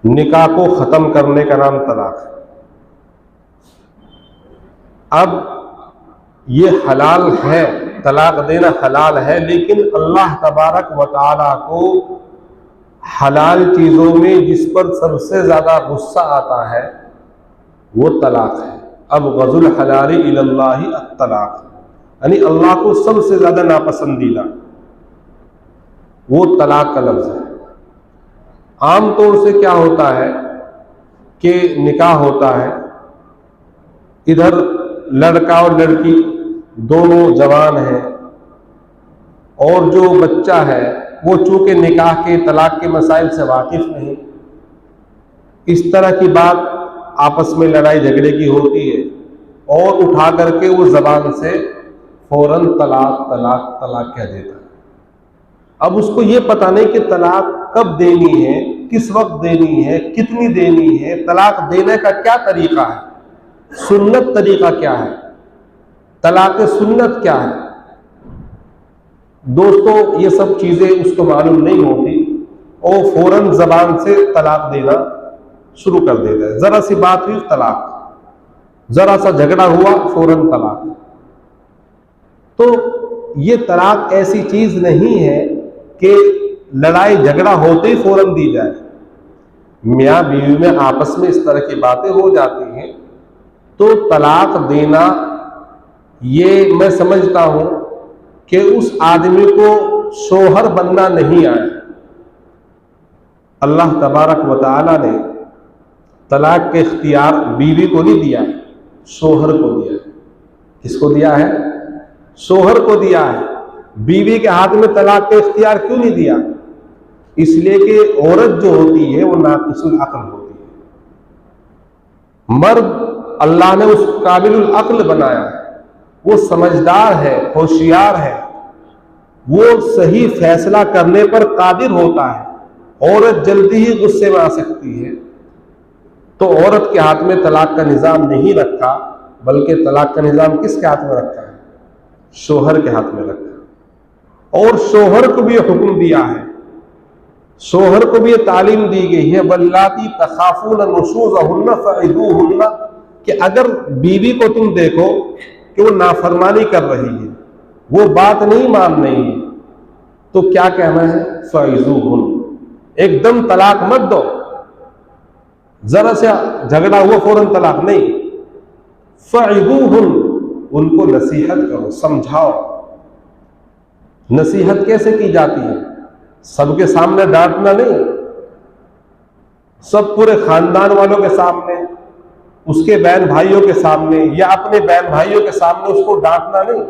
निकाह को ख़त्म करने का नाम तलाक है। अब ये हलाल है, तलाक देना हलाल है, लेकिन अल्लाह तबारक व तआला को हलाल चीज़ों में जिस पर सबसे ज़्यादा गुस्सा आता है वो तलाक है। अब गज़ुल हलाली इलल्लाहि अत्तलाक, यानी अल्लाह को सबसे ज़्यादा नापसंदीदा वो तलाक का लफ्ज़ है। आम तौर से क्या होता है कि निकाह होता है, इधर लड़का और लड़की दोनों जवान हैं और जो बच्चा है वो चूंकि निकाह के तलाक के मसाइल से वाकिफ नहीं, इस तरह की बात आपस में लड़ाई झगड़े की होती है और उठा करके वो जबान से फौरन तलाक तलाक तलाक कह देता है। अब उसको ये पता नहीं कि तलाक कब देनी है, किस वक्त देनी है, कितनी देनी है, तलाक देने का क्या तरीका है, सुन्नत तरीका क्या है, तलाक सुन्नत क्या है। दोस्तों ये सब चीजें उसको मालूम नहीं होती और फौरन जबान से तलाक देना शुरू कर देता है। जरा सी बात हुई तलाक, जरा सा झगड़ा हुआ फौरन तलाक। तो ये तलाक ऐसी चीज नहीं है कि लड़ाई झगड़ा होते ही फौरन दी जाए। मियाँ बीवी में आपस में इस तरह की बातें हो जाती हैं तो तलाक देना, ये मैं समझता हूं कि उस आदमी को शोहर बनना नहीं आया। अल्लाह तबारक व तआला ने तलाक के इख्तियार बीवी को नहीं दिया है, शोहर को दिया है। किसको दिया है? शोहर को दिया है। बीवी के हाथ में तलाक का इख्तियार क्यों नहीं दिया? इसलिए कि औरत जो होती है वो नाक़िसुल अक्ल होती है। मर्द अल्लाह ने उस काबिलुल अक्ल बनाया है, वो समझदार है, होशियार है, वो सही फैसला करने पर कादिर होता है। औरत जल्दी ही गुस्से में आ सकती है, तो औरत के हाथ में तलाक का निज़ाम नहीं रखा, बल्कि तलाक का निज़ाम किसके हाथ में रखा है? शोहर के हाथ में रखा है। और शोहर को भी हुक्म दिया है, शोहर को भी ये तालीम दी गई है, वल्लाती तखाफून नुशूज़हुन्ना फ़इदूहुन्ना, कि अगर बीवी को तुम देखो कि वो नाफरमानी कर रही है, वो बात नहीं मान रही है, तो क्या कहना है? फ़इज़ूहुन, एकदम तलाक मत दो, जरा से झगड़ा हुआ फौरन तलाक नहीं। फ़इज़ूहुन, उनको नसीहत करो, समझाओ। नसीहत कैसे की जाती है? सबके सामने डांटना नहीं, सब पूरे खानदान वालों के सामने, उसके बहन भाइयों के सामने या अपने बहन भाइयों के सामने उसको डांटना नहीं,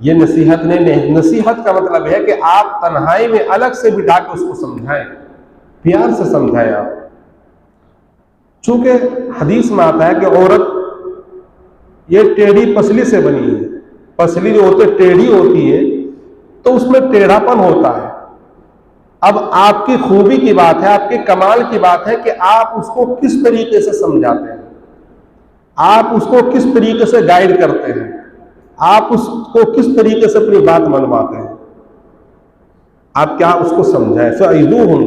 ये नसीहत नहीं। नसीहत का मतलब है कि आप तन्हाई में अलग से बिठा के उसको समझाएं, प्यार से समझाएं आप। चूंकि हदीस में आता है कि औरत ये टेढ़ी पसली से बनी है, पसली जो होती है टेढ़ी होती है, तो उसमें टेढ़ापन होता है। अब आपकी खूबी की बात है, आपके कमाल की बात है कि आप उसको किस तरीके से समझाते हैं, आप उसको किस तरीके से गाइड करते हैं, आप उसको किस तरीके से अपनी बात मनवाते हैं। आप क्या उसको समझाएं? फ़इज़ूहुन,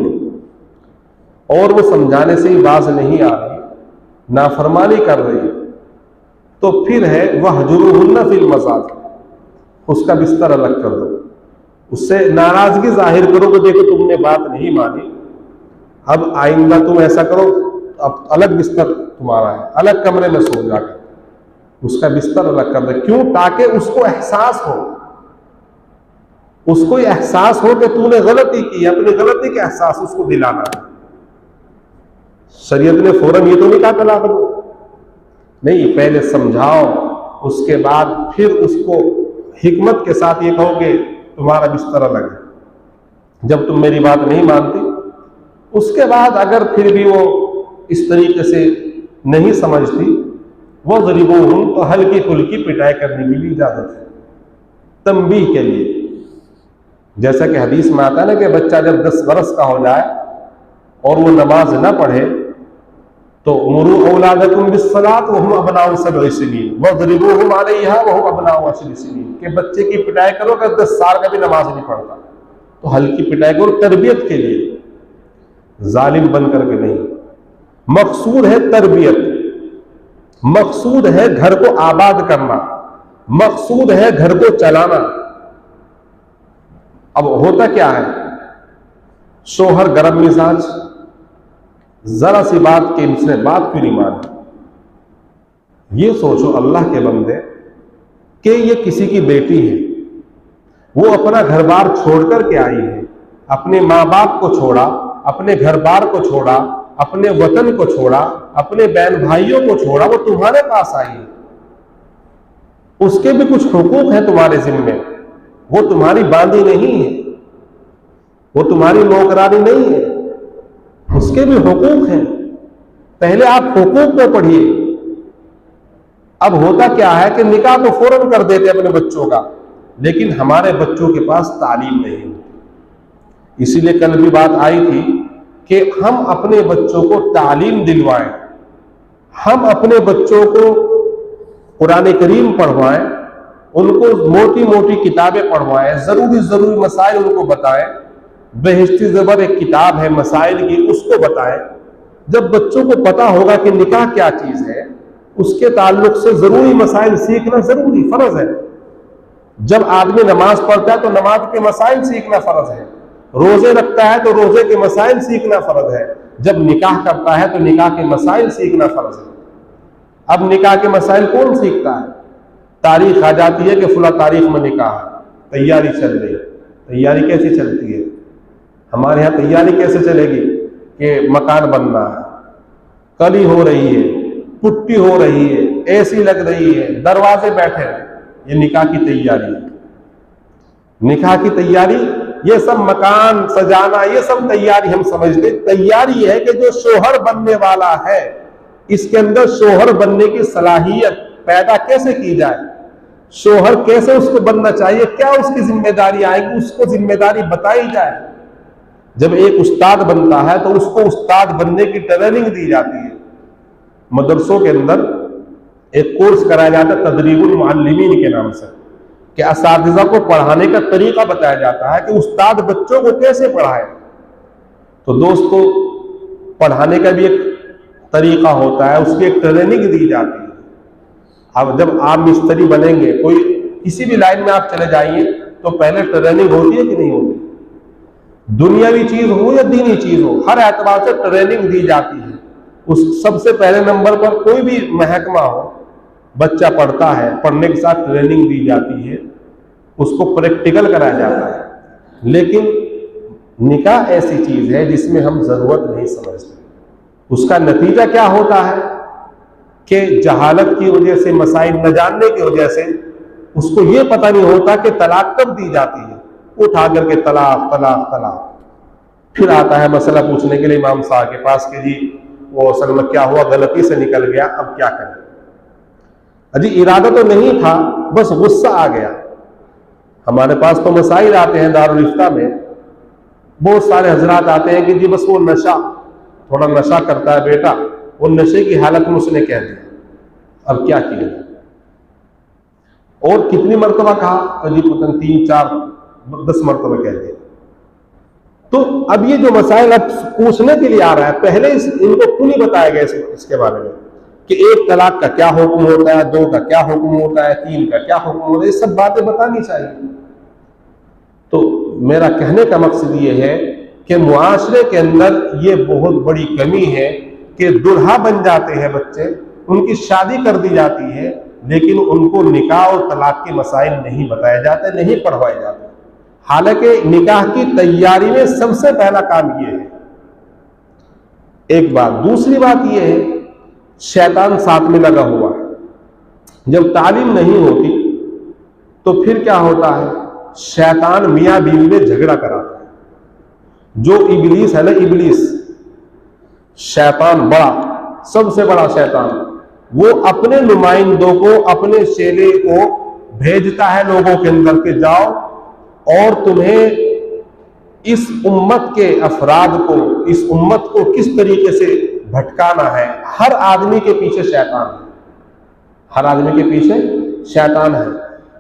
और वो समझाने से ही बाज नहीं आ रही, नाफरमानी कर रही है, तो फिर है वहजुरुहुन्ना फिल मज़ाज, उसका बिस्तर अलग कर दो, उससे नाराजगी जाहिर करो कि देखो तुमने बात नहीं मानी, अब आइंदा तुम ऐसा करो, अब अलग बिस्तर तुम्हारा है, अलग कमरे में सो जाकर, उसका बिस्तर अलग कर दे। क्यों? ताकि उसको एहसास हो, उसको एहसास हो कि तूने गलती की, अपनी गलती का एहसास उसको दिलाना है। शरीयत ने फौरन ये तो नहीं कहा तलाक दो, नहीं, पहले समझाओ, उसके बाद फिर उसको हिकमत के साथ ये कहोगे तुम्हारा बिस्तर अलग है। जब तुम मेरी बात नहीं मानती, उसके बाद अगर फिर भी वो इस तरीके से नहीं समझती, वो ज़रिबूहुन, तो हल्की फुल्की पिटाई करने की भी इजाजत है, तंबीह के लिए। जैसा कि हदीस में आता है ना कि बच्चा जब 10 बरस का हो जाए और वो नमाज ना पढ़े तो मुरू औलादकुम बिस्सलात वहुम अबनाउ सब'i सिनीन वज़रिबूहुम अलैहा वहुम अबनाउ 10 सिनीन, के बच्चे की पिटाई करो अगर 10 साल का भी नमाज नहीं पढ़ता, तो हल्की पिटाई करो तरबियत के लिए, जालिम बन करके नहीं। मकसूद है तरबियत, मकसूद है घर को आबाद करना, मकसूद है घर को चलाना। अब होता क्या है, शोहर गरम मिजाज, जरा सी बात के इसने बात क्यों नहीं मानी। ये सोचो अल्लाह के बंदे कि ये किसी की बेटी है, वो अपना घर बार छोड़ करके आई है, अपने माँ बाप को छोड़ा, अपने घर बार को छोड़ा, अपने वतन को छोड़ा, अपने बहन भाइयों को छोड़ा, वो तुम्हारे पास आई है। उसके भी कुछ हुकूक है तुम्हारे जिम्मे, वो तुम्हारी बांदी नहीं है, वो तुम्हारी नौकरानी नहीं है, उसके भी हुकूक हैं। पहले आप हुकूक को पढ़िए। अब होता क्या है कि निकाह तो फौरन कर देते अपने बच्चों का, लेकिन हमारे बच्चों के पास तालीम नहीं होती। इसीलिए कल भी बात आई थी कि हम अपने बच्चों को तालीम दिलवाएं, हम अपने बच्चों को कुरान करीम पढ़वाएं, उनको मोटी मोटी किताबें पढ़वाएं, जरूरी मसाइल उनको बताएं। बेहिश्ती ज़बर एक किताब है मसाइल की, उसको बताएं। जब बच्चों को पता होगा कि निकाह क्या चीज है, उसके ताल्लुक से जरूरी मसाइल सीखना जरूरी फर्ज है। जब आदमी नमाज पढ़ता है तो नमाज के मसाइल सीखना फर्ज है, रोजे रखता है तो रोजे के मसाइल सीखना फर्ज है, जब निकाह करता है तो निकाह के मसाइल सीखना फर्ज है। अब निकाह के मसाइल कौन सीखता है? तारीख आ जाती है कि फुला तारीख में निकाह है, तैयारी चल रही है। तैयारी कैसी चलती है? हमारे यहाँ तैयारी कैसे चलेगी कि मकान बनना है, कली हो रही है, पुट्टी हो रही है, एसी लग रही है, दरवाजे बैठे हैं, ये निकाह की तैयारी है। निकाह की तैयारी, ये सब मकान सजाना, ये सब तैयारी हम समझते। तैयारी है कि जो शोहर बनने वाला है, इसके अंदर शोहर बनने की सलाहियत पैदा कैसे की जाए, शोहर कैसे उसको बनना चाहिए, क्या उसकी जिम्मेदारी आएगी, उसको जिम्मेदारी बताई जाए। जब एक उस्ताद बनता है तो उसको उस्ताद बनने की ट्रेनिंग दी जाती है। मदरसों के अंदर एक कोर्स कराया जाता है तदरीबुल मुअल्लिमीन के नाम से, कि असातिज़ा को पढ़ाने का तरीका बताया जाता है कि उस्ताद बच्चों को कैसे पढ़ाए। तो दोस्तों, पढ़ाने का भी एक तरीका होता है, उसकी एक ट्रेनिंग दी जाती है। अब जब आप मिस्त्री बनेंगे, कोई किसी भी लाइन में आप चले जाइए, तो पहले ट्रेनिंग होती है कि नहीं होती? दुनियावी चीज हो या दीनी चीज हो, हर एतबार से ट्रेनिंग दी जाती है। उस सबसे पहले नंबर पर कोई भी महकमा हो, बच्चा पढ़ता है, पढ़ने के साथ ट्रेनिंग दी जाती है, उसको प्रैक्टिकल कराया जाता है। लेकिन निकाह ऐसी चीज है जिसमें हम जरूरत नहीं समझते। उसका नतीजा क्या होता है कि जहालत की वजह से, मसाइल न जानने की वजह से उसको ये पता नहीं होता कि तलाक कब दी जाती है। उठा करके तलाक तलाक तलाक, फिर आता है मसला पूछने के लिए इमाम साहब के पास कि जी वो असल में क्या हुआ, गलती से निकल गया, अब क्या करें। अजी इरादा तो नहीं था, बस गुस्सा आ गया। हमारे पास तो मसाइल आते हैं दारुल इफ्ता में, बहुत सारे हजरात आते हैं कि जी बस वो नशा, थोड़ा नशा करता है बेटा, वो नशे की हालत में उसने कह दिया, अब क्या किया। और कितनी मरतबा कहा? जी पता 3 4 10 मरतबा कह दिया। तो अब ये जो मसाइल अब पूछने के लिए आ रहा है, पहले इनको क्यों नहीं बताया गया इसके बारे में कि 1 तलाक का क्या हुक्म होता है, 2 का क्या हुक्म होता है, 3 का क्या हुक्म होता है, ये सब बातें बतानी चाहिए। तो मेरा कहने का मकसद ये है कि मुआशरे के अंदर ये बहुत बड़ी कमी है कि दुल्हा बन जाते हैं बच्चे, उनकी शादी कर दी जाती है, लेकिन उनको निकाह और तलाक के मसाइल नहीं बताए जाते, नहीं पढ़वाए जाते। हालांकि निकाह की तैयारी में सबसे पहला काम यह है। एक बात, दूसरी बात यह है, शैतान साथ में लगा हुआ है। जब तालीम नहीं होती तो फिर क्या होता है, शैतान मियां बीवी में झगड़ा कराता है। जो इबलीस है ना, इबलीस शैतान बड़ा, सबसे बड़ा शैतान, वो अपने नुमाइंदों को, अपने चेले को भेजता है लोगों के अंदर के जाओ और तुम्हें इस उम्मत के अफराद को, इस उम्मत को किस तरीके से भटकाना है। हर आदमी के पीछे शैतान है, हर आदमी के पीछे शैतान है,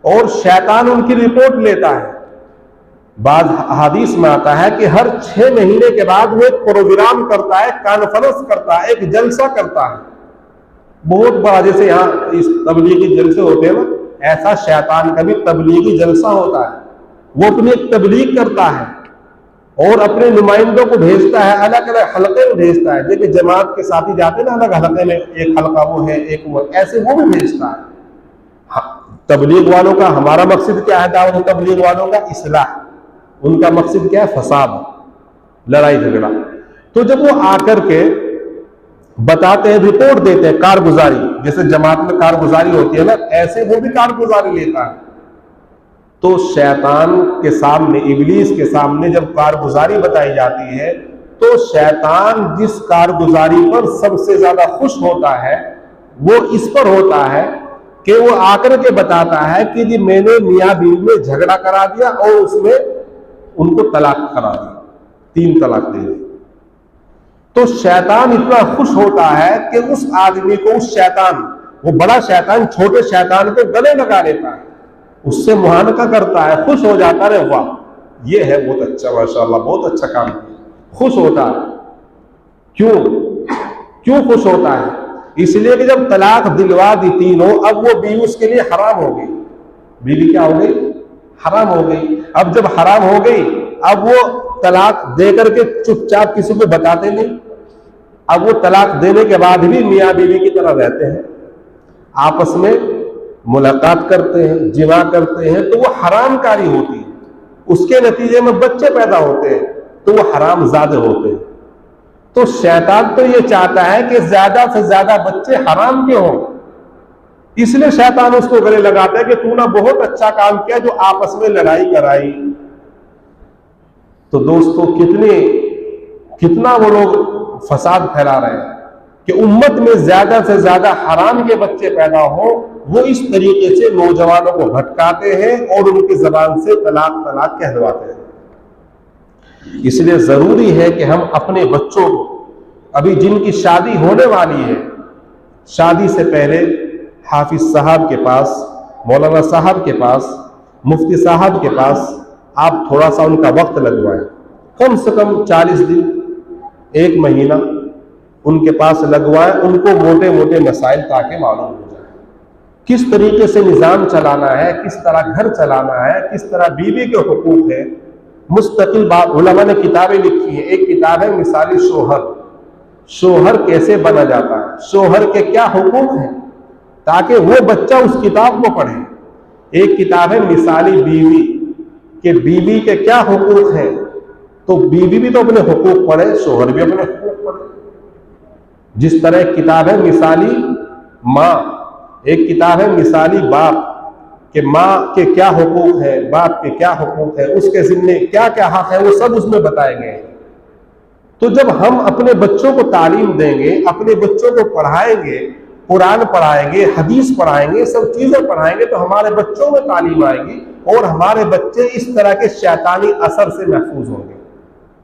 और शैतान उनकी रिपोर्ट लेता है। बाद हदीस में आता है कि हर 6 महीने के बाद वो एक प्रोग्राम करता है, कॉन्फ्रेंस करता है, एक जलसा करता है बहुत बड़ा। जैसे यहाँ इस तबलीगी जलसे होते हैं ना, ऐसा शैतान का भी तबलीगी जलसा होता है। वो अपनी एक तबलीग करता है और अपने नुमाइंदों को भेजता है, अलग अलग हलके में भेजता है। जैसे जमात के साथी जाते हैं ना अलग हलके में, एक हलका वो है, एक वो, ऐसे वो भी भेजता है। तबलीग वालों का हमारा मकसद क्या है? दावत तबलीग वालों का इस्लाह, उनका मकसद क्या है? फसाद, लड़ाई झगड़ा। तो जब वो आकर के बताते हैं, रिपोर्ट देते हैं, कारगुजारी, जैसे जमात में कारगुजारी होती है ना, ऐसे वो भी कारगुजारी लेता है। तो शैतान के सामने, इब्लीस के सामने जब कारगुजारी बताई जाती है, तो शैतान जिस कारगुजारी पर सबसे ज्यादा खुश होता है वो इस पर होता है कि वो आकर के बताता है कि जी मैंने मियां बीवी में झगड़ा करा दिया और उसमें उनको तलाक करा दिया, 3 तलाक दे दी। तो शैतान इतना खुश होता है कि उस आदमी को, उस शैतान, वो बड़ा शैतान छोटे शैतान को गले लगा लेता है, उससे मुहानका करता है, खुश हो जाता है, वाह ये है बहुत अच्छा, माशाअल्लाह बहुत अच्छा काम किया, खुश होता है। क्यों खुश होता है? इसलिए कि जब तलाक दिलवा दी तीनों, अब वो बीवी उसके लिए हराम हो गई। बीवी क्या हो गई? हराम हो गई। अब जब हराम हो गई, अब वो तलाक दे करके चुपचाप किसी को बताते नहीं। अब वो तलाक देने के बाद भी मियाँ बीवी की तरह रहते हैं, आपस में मुलाकात करते हैं, जिमा करते हैं, तो वो हरामकारी होती है। उसके नतीजे में बच्चे पैदा होते हैं, तो वो हरामजादे होते हैं। तो शैतान तो ये चाहता है कि ज्यादा से ज्यादा बच्चे हराम के हों, इसलिए शैतान उसको गले लगाता है कि तूने बहुत अच्छा काम किया जो आपस में लड़ाई कराई। तो दोस्तों कितना वो लोग फसाद फैला रहे हैं कि उम्मत में ज्यादा से ज्यादा हराम के बच्चे पैदा हो। वो इस तरीके से नौजवानों को भटकाते हैं और उनकी जबान से तलाक तलाक कहलवाते हैं। इसलिए जरूरी है कि हम अपने बच्चों को, अभी जिनकी शादी होने वाली है, शादी से पहले हाफिज साहब के पास, मौलाना साहब के पास, मुफ्ती साहब के पास आप थोड़ा सा उनका वक्त लगवाएं, कम से कम 40 दिन, 1 महीना उनके पास लगवाएं, उनको मोटे मोटे मसाइल ताकि मालूम हो जाए, किस तरीके से निज़ाम चलाना है, किस तरह घर चलाना है, किस तरह बीवी के हुकूक है। मुस्तकिल बात उलमा ने किताबें लिखी है। एक किताब है मिसाली शोहर, शोहर कैसे बना जाता है, शोहर के क्या हुकूक हैं, ताकि वो बच्चा उस किताब को पढ़े। एक किताब है मिसाली बीवी, कि बीवी के क्या हुकूक हैं, तो बीवी भी तो अपने हुकूक पढ़े, शोहर भी अपने हुकूक पढ़े। जिस तरह एक किताब है मिसाली माँ, एक किताब है मिसाली बाप, कि माँ के क्या हुकूक है, बाप के क्या हुकूक है, उसके जिम्मे क्या क्या हक है, वो सब उसमें बताए गए हैं। तो जब हम अपने बच्चों को तालीम देंगे, अपने बच्चों को पढ़ाएंगे, कुरान पढ़ाएंगे, हदीस पढ़ाएंगे, सब चीजें पढ़ाएंगे, तो हमारे बच्चों में तालीम आएगी और हमारे बच्चे इस तरह के शैतानी असर से महफूज होंगे।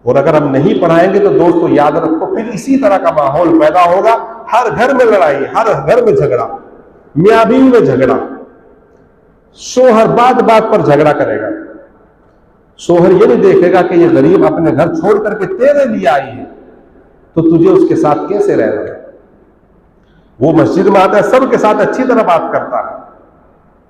और अगर हम नहीं पढ़ाएंगे तो दोस्तों याद रखो, फिर इसी तरह का माहौल पैदा होगा, हर घर में लड़ाई, हर घर में झगड़ा, मियाँ बीवी में झगड़ा, शोहर बात बात पर झगड़ा करेगा। शोहर ये नहीं देखेगा कि ये गरीब अपने घर छोड़ करके तेरे लिए आई है, तो तुझे उसके साथ कैसे रहना है। वो मस्जिद में आता है, सबके साथ अच्छी तरह बात करता है,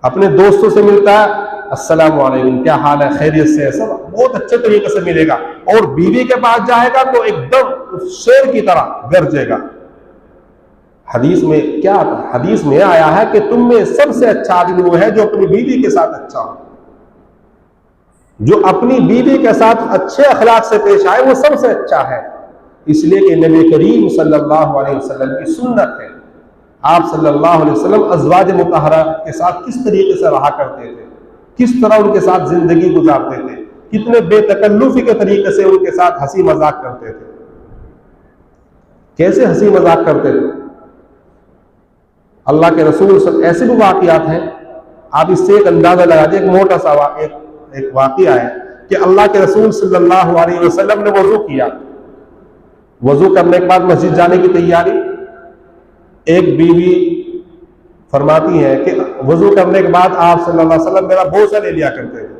अपने दोस्तों से मिलता है, अस्सलाम वालेकुम, क्या हाल है, खैरियत से है, सब बहुत अच्छे तरीके से मिलेगा। और बीवी के पास जाएगा तो एकदम शेर की तरह गरजेगा। हदीस में क्या आता है? हदीस में आया है कि तुम में सबसे अच्छा आदमी वो है जो अपनी बीवी के साथ अच्छा हो, जो अपनी बीवी के साथ अच्छे अखलाक से पेश आए, वो सबसे अच्छा है। इसलिए कि नबी करीम सल्लल्लाहु अलैहि वसल्लम की सुन्नत है। आप सल्लल्लाहु अलैहि वसल्लम अज़वाज मुतहरा के साथ किस तरीके से रहा करते थे, किस तरह उनके साथ जिंदगी गुजारते थे, कितने बेतकल्लुफी के तरीके से उनके साथ हंसी मजाक करते थे। कैसे हंसी मजाक करते थे? अल्लाह के रसूल ऐसे भी वाक़ियात हैं, आप इससे एक अंदाजा लगा दें। एक मोटा सा एक वाक़िया है कि अल्लाह के रसूल सल्लल्लाहु अलैहि वसल्लम ने वजू किया, वजू करने के बाद मस्जिद जाने की तैयारी। एक बीवी फरमाती है कि वजू करने के बाद आप सल्लल्लाहु अलैहि वसल्लम मेरा बोझा ले लिया करते थे।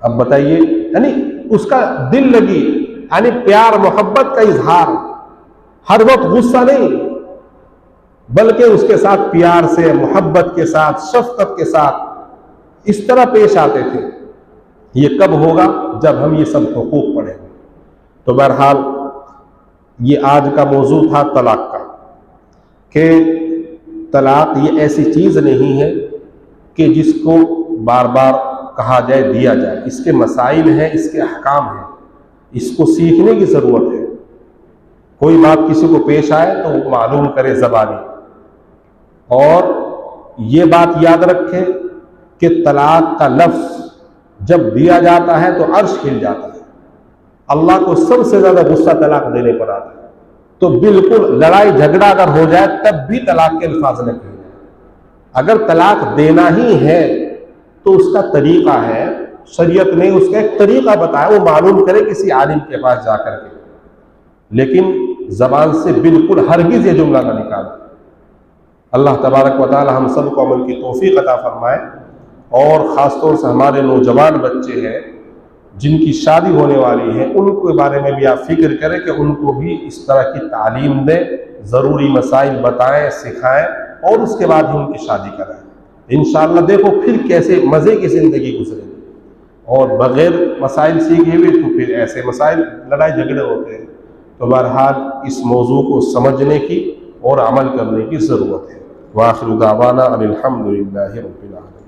अब बताइए, यानी उसका दिल लगी, यानी प्यार मोहब्बत का इजहार, हर वक्त गुस्सा नहीं, बल्कि उसके साथ प्यार से, मोहब्बत के साथ, शफकत के साथ इस तरह पेश आते थे। ये कब होगा? जब हम ये सब हुकूक पढ़ेंगे। तो बहरहाल ये आज का मौजू था तलाक का, कि तलाक ये ऐसी चीज़ नहीं है कि जिसको बार बार कहा जाए, दिया जाए। इसके मसाइल हैं, इसके अहकाम हैं, इसको सीखने की ज़रूरत है। कोई बात किसी को पेश आए तो वो मालूम करे ज़बानी, और ये बात याद रखें कि तलाक का लफ्ज़ जब दिया जाता है तो अर्श हिल जाता है। अल्लाह को सबसे ज़्यादा गुस्सा तलाक देने पर आता है। तो बिल्कुल लड़ाई झगड़ा अगर हो जाए तब भी तलाक के अल्फाज न कहे जाए। अगर तलाक देना ही है तो उसका तरीका है, शरीयत ने उसका एक तरीका बताया, वो मालूम करे किसी आलिम के पास जाकर के, लेकिन ज़बान से बिल्कुल हरगिज़ ये जुमला ना निकाले। अल्लाह तबारक व तआला हम सब को अमल की तौफीक अता फरमाए, और ख़ास तौर से हमारे नौजवान बच्चे हैं जिनकी शादी होने वाली है, उनके बारे में भी आप फिक्र करें कि उनको भी इस तरह की तालीम दें, ज़रूरी मसाइल बताएं, सिखाएं, और उसके बाद ही उनकी शादी कराएं। इंशाअल्लाह देखो फिर कैसे मज़े की ज़िंदगी गुजरेगी। और बग़ैर मसाइल सीखे हुए तो फिर ऐसे मसाइल, लड़ाई झगड़े होते हैं। तो बहरहाल इस मौजू को समझने की और अमल करने की ज़रूरत है। वाखिरु दावाना अनिल हम्दुलिल्लाहि रब्बिल आलमीन।